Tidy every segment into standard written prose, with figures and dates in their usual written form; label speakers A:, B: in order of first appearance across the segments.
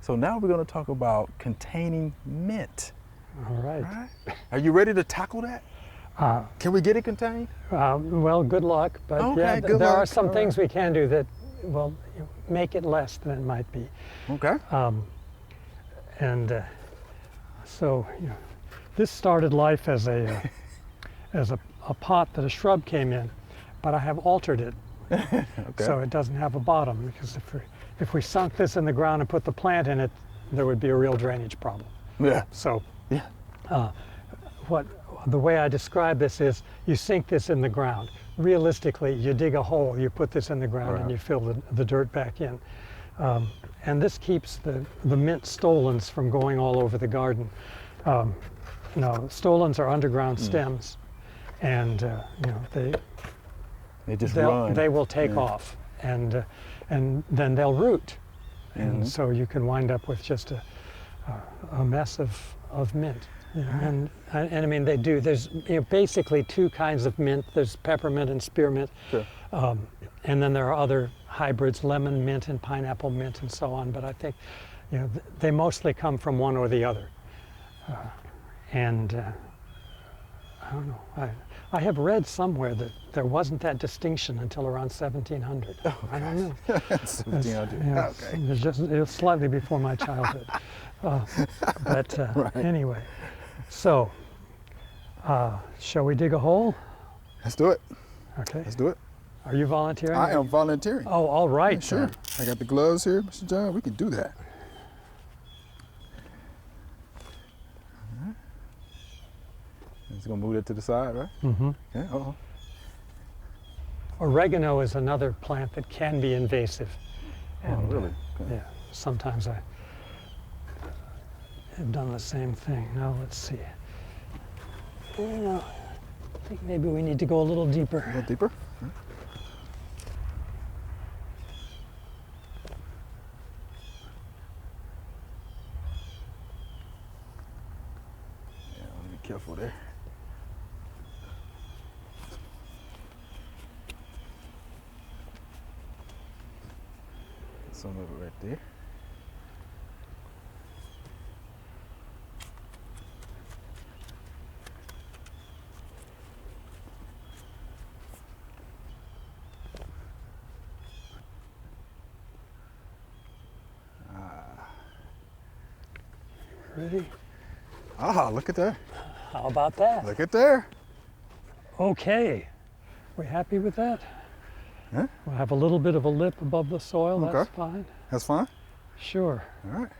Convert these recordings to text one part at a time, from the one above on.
A: So now we're going to talk about containing mint.
B: All right.
A: Are you ready to tackle that? Can we get it contained?
B: Well, good luck. But
A: Okay,
B: yeah,
A: good
B: there
A: luck.
B: are some
A: All
B: things we can do that will make it less than it might be.
A: Okay.
B: So this started life as a pot that a shrub came in, but I have altered it so it doesn't have a bottom, because if we sunk this in the ground and put the plant in it, there would be a real drainage problem.
A: Yeah.
B: So
A: Yeah.
B: the way I describe this is, you sink this in the ground. Realistically, you dig a hole, you put this in the ground, and you fill the dirt back in. And this keeps the mint stolons from going all over the garden. Stolons are underground stems, and
A: they just run.
B: They will take off, and then they'll root, and so you can wind up with just a mess of mint. And I mean, they do. There's basically two kinds of mint. There's peppermint and spearmint, and then there are other hybrids, lemon mint and pineapple mint and so on. But I think they mostly come from one or the other. I don't know. I have read somewhere that there wasn't that distinction until around 1700.
A: Oh,
B: I don't know.
A: 1700.
B: It was slightly before my childhood. Anyway, so shall we dig a hole?
A: Let's do it.
B: Okay.
A: Let's do it.
B: Are you volunteering?
A: I am volunteering.
B: Oh, all right.
A: Yeah, sure. I got the gloves here, Mr. John. We can do that. Just gonna move it to the side, right?
B: Mm-hmm.
A: Okay.
B: Oregano is another plant that can be invasive. And,
A: really? Okay.
B: Yeah. Sometimes I have done the same thing. Now let's see. I think maybe we need to go a little deeper.
A: A little deeper. Okay. Yeah, I want to be careful there. Some of it right there.
B: Ready?
A: Ah, look at that.
B: How about that?
A: Look at there.
B: Okay. We happy with that?
A: Huh?
B: We'll have a little bit of a lip above the soil.
A: Okay.
B: That's fine.
A: That's fine?
B: Sure.
A: All right.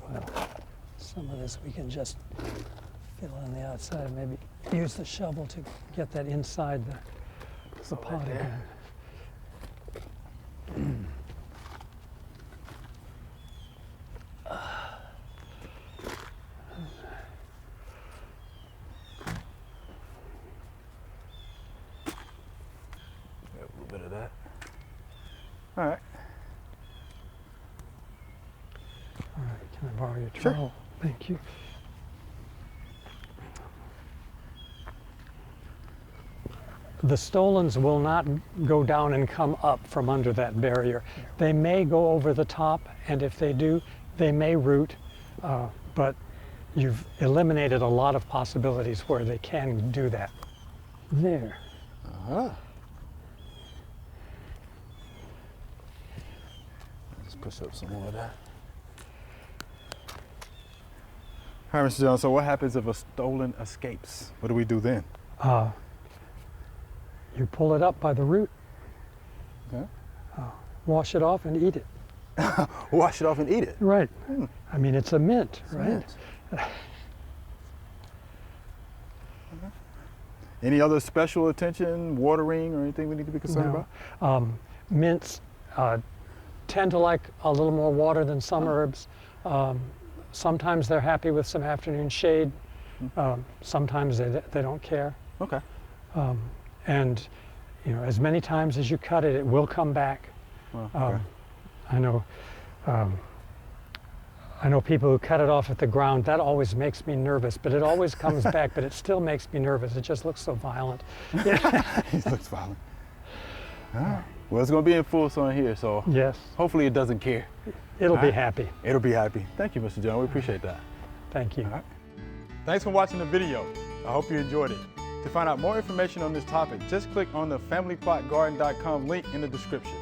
B: Well, some of this we can just fill on the outside. Maybe use the shovel to get that inside the pot again.
A: A little bit of that. All right.
B: All right, can I borrow your
A: Sure.
B: trowel? Thank you. The stolons will not go down and come up from under that barrier. They may go over the top, and if they do, they may root, but you've eliminated a lot of possibilities where they can do that. There.
A: Uh-huh. Just push up some more of that. All right, Mr. Jones, so what happens if a stolon escapes? What do we do then?
B: You pull it up by the root,
A: Okay.
B: wash it off, and eat it.
A: Wash it off and eat it.
B: Right. I mean, it's a mint, right?
A: Mint. Any other special attention, watering, or anything we need to be concerned about?
B: Mints tend to like a little more water than some herbs. Sometimes they're happy with some afternoon shade. Sometimes they don't care.
A: Okay.
B: And as many times as you cut it, it will come back.
A: Okay.
B: I know people who cut it off at the ground. That always makes me nervous, but it always comes back, but it still makes me nervous. It just looks so violent.
A: It looks violent. All right. Well, it's going to be in full sun here, so
B: Yes.
A: hopefully it doesn't care.
B: It'll
A: All
B: be
A: right.
B: happy.
A: It'll be happy. Thank you, Mr. John. We appreciate that.
B: Thank you.
A: All right. Thanks for watching the video. I hope you enjoyed it. To find out more information on this topic, just click on the familyplotgarden.com link in the description.